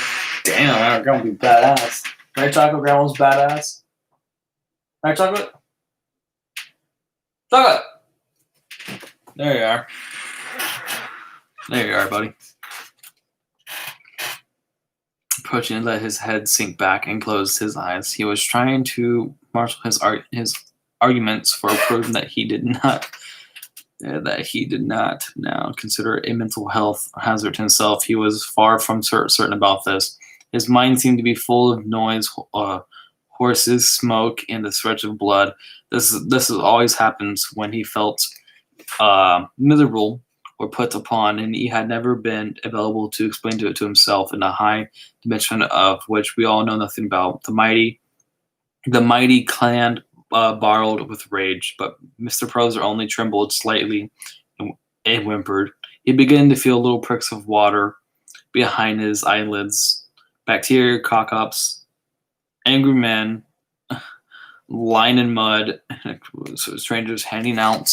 Damn, Grandma be badass. Right, chocolate? Grandma's badass. Right, chocolate? Chocolate. There you are. There you are, buddy. Approaching, let his head sink back and closed his eyes. He was trying to marshal his arguments for proving that he did not now consider a mental health hazard himself. He was far from certain about this. His mind seemed to be full of noise, horses, smoke, and the stretch of blood. This always happens when he felt miserable or put upon, and he had never been available to explain it to himself in a high dimension of which we all know nothing about. The mighty clan barreled with rage, but Mr. Proser only trembled slightly and whimpered. He began to feel little pricks of water behind his eyelids. Bacteria, cock-ups, angry men, lying in mud, strangers handing out.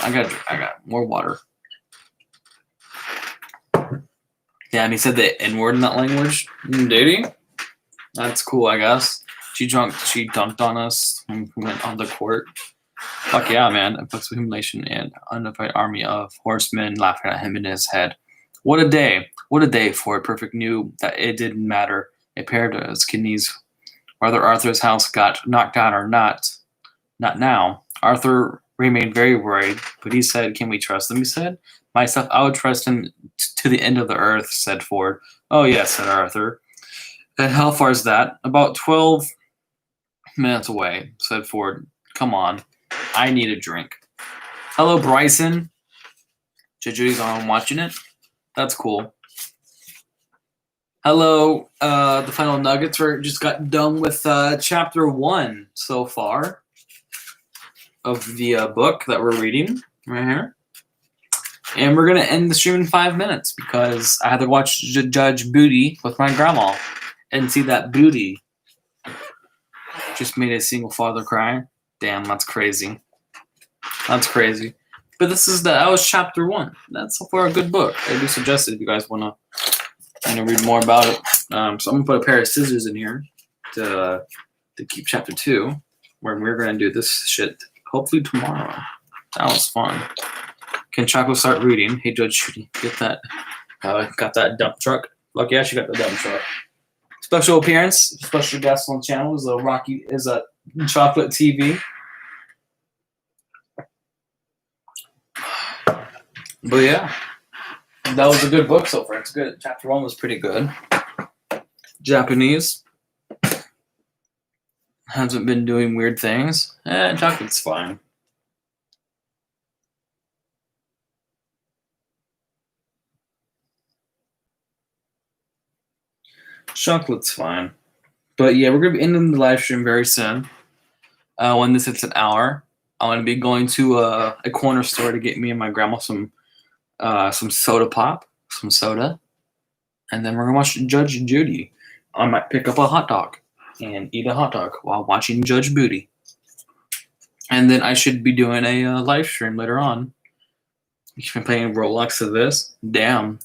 I got more water. Damn, he said the N-word in that language. Did he? That's cool, I guess. She dunked on us when we went on the court. Fuck yeah, man. Inflicts humiliation and unified army of horsemen laughing at him in his head. What a day. What a day. Ford Perfect knew that it didn't matter. It paired his kidneys whether Arthur's house got knocked down or not. Not now. Arthur remained very worried, but he said, "Can we trust him?" He said. "Myself, I would trust him to the end of the earth," said Ford. "Oh, yes," said Arthur. "And how far is that?" "About 12 minutes away," said Ford. "Come on. I need a drink." "Hello, Bryson." Judy's on watching it. That's cool. Hello, the final nuggets. We just got done with chapter 1 so far of the book that we're reading right here. And we're going to end the stream in 5 minutes because I had to watch Judge Booty with my grandma and see that booty just made a single father cry. Damn, that's crazy. That's crazy. But that was chapter 1. That's so far a good book. I do suggest it if you guys want to read more about it. So I'm going to put a pair of scissors in here to keep chapter 2, where we're going to do this shit hopefully tomorrow. That was fun. Can Chocolate start reading? Hey, Judge Judy, get that. Got that dump truck. Lucky I actually got the dump truck. Special appearance, special guest on the channel is a Chocolate TV. But yeah, that was a good book so far. It's good. Chapter 1 was pretty good. Japanese. Hasn't been doing weird things. Chocolate's fine. Chocolate's fine. But yeah, we're going to be ending the live stream very soon. When this hits an hour, I'm going to be going to a corner store to get me and my grandma some soda pop, some soda. And then we're going to watch Judge Judy. I might pick up a hot dog and eat a hot dog while watching Judge Booty. And then I should be doing a live stream later on. You've been playing Roblox to this? Damn.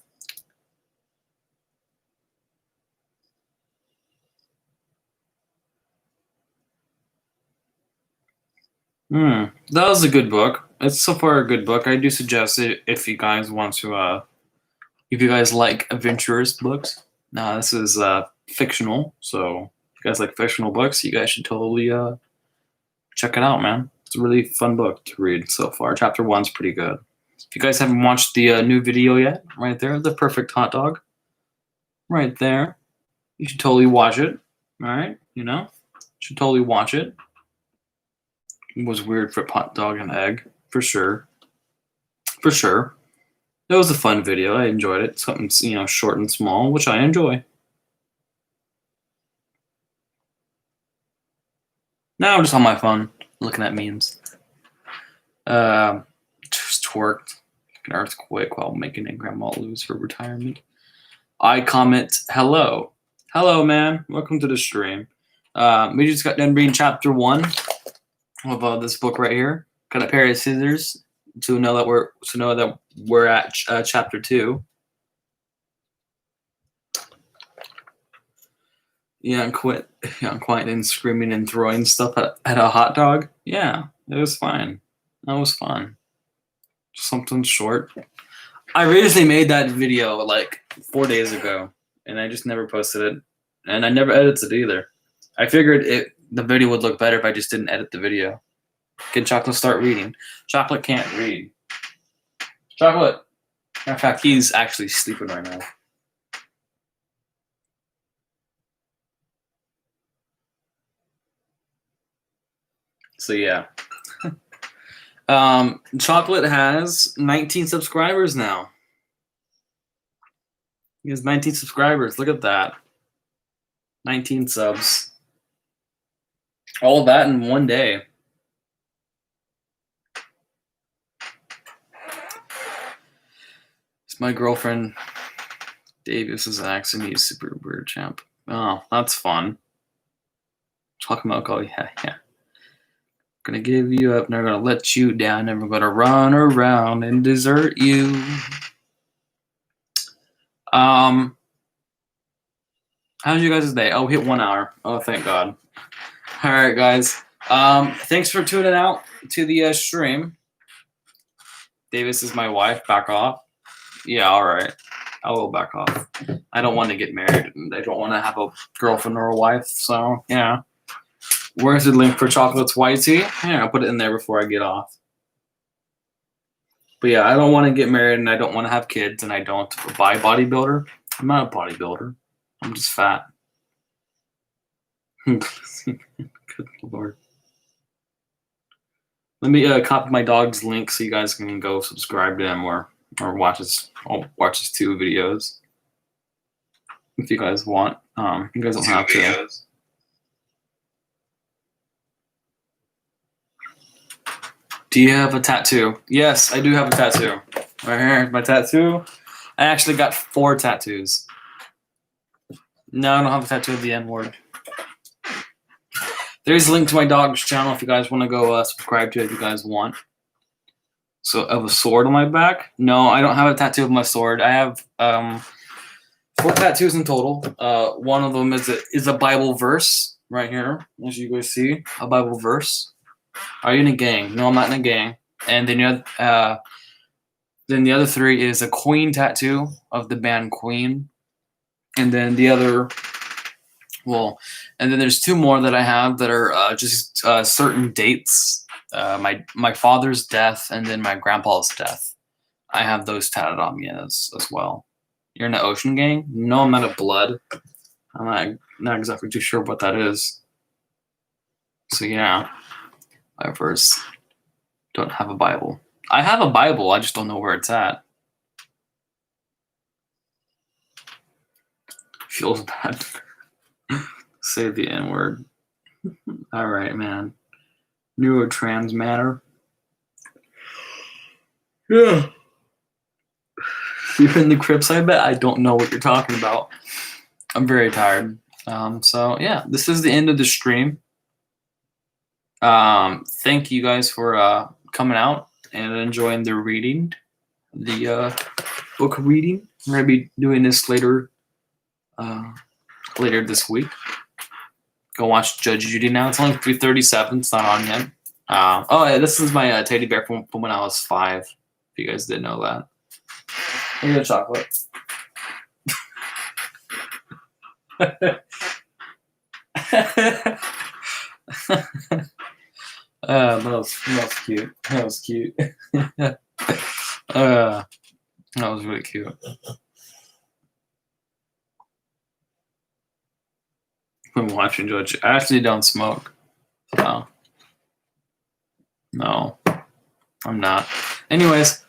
That was a good book. It's so far a good book. I do suggest it if you guys want to, if you guys like adventurous books. Now, this is fictional, so if you guys like fictional books, you guys should totally check it out, man. It's a really fun book to read so far. Chapter 1's pretty good. If you guys haven't watched the new video yet, right there, the perfect hot dog, right there, you should totally watch it. All right, should totally watch it. It was weird for hot dog and egg, for sure. For sure. It was a fun video. I enjoyed it. Something, short and small, which I enjoy. Now I'm just on my phone, looking at memes. Just twerked. An earthquake while making a grandma lose her retirement. I comment, hello. Hello, man. Welcome to the stream. We just got done reading chapter 1 of this book right here. Got a pair of scissors to know that we're at chapter 2. Young Quentin screaming and throwing stuff at a hot dog. Yeah, it was fine. That was fun. Something short. I recently made that video like 4 days ago, and I just never posted it, and I never edited it either. I figured the video would look better if I just didn't edit the video. Can Chocolate start reading? Chocolate can't read. Chocolate. Matter of fact, he's actually sleeping right now. So yeah. Chocolate has 19 subscribers now. He has 19 subscribers. Look at that. 19 subs. All of that in one day. It's my girlfriend Davis's accent. He's super weird, champ. Oh, that's fun. Talking about alcohol, yeah. Gonna give you up, never gonna let you down, never gonna run around and desert you. How's you guys' day? Oh, hit 1 hour. Oh, thank God. All right, guys. Thanks for tuning out to the stream. Davis is my wife. Back off. Yeah, all right. I will back off. I don't want to get married, and I don't want to have a girlfriend or a wife. So yeah. Where's the link for chocolates white tea? Yeah, I'll put it in there before I get off. But yeah, I don't want to get married and I don't want to have kids and I don't buy bodybuilder. I'm not a bodybuilder. I'm just fat. Good Lord. Let me copy my dog's link so you guys can go subscribe to him or watch his 2 videos if you guys want. You guys don't have to. Do you have a tattoo? Yes, I do have a tattoo. Right here, my tattoo. I actually got 4 tattoos. No, I don't have a tattoo of the N-word. There's a link to my dog's channel if you guys want to go subscribe to it if you guys want. So, of a sword on my back? No, I don't have a tattoo of my sword. I have 4 tattoos in total. One of them is a Bible verse right here, as you guys see, a Bible verse. Are you in a gang? No, I'm not in a gang. And then the other 3 is a Queen tattoo of the band Queen, and then the other. And then there's 2 more that I have that are just certain dates. My father's death and then my grandpa's death. I have those tatted on me as well. You're in the Ocean Gang? No, I'm not a blood. I'm not exactly too sure what that is. So yeah, I first don't have a Bible. I have a Bible, I just don't know where it's at. Feels bad. Say the N-word. All right, man. Neurotrans matter. Yeah. You're in the Crips, I bet. I don't know what you're talking about. I'm very tired. So yeah, this is the end of the stream. Thank you guys for coming out and enjoying the reading, the book reading. We're gonna be doing this later this week. Go watch Judge Judy now. It's only 3:37. It's not on yet. Yeah, this is my teddy bear from when I was 5. If you guys didn't know that. Here you go, chocolate. That was cute. That was cute. That was really cute. I'm watching Judge. I actually don't smoke. So no, I'm not. Anyways.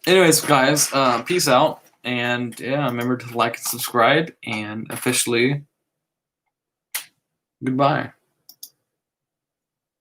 Anyways, guys, peace out. And yeah, remember to like and subscribe. And officially, goodbye.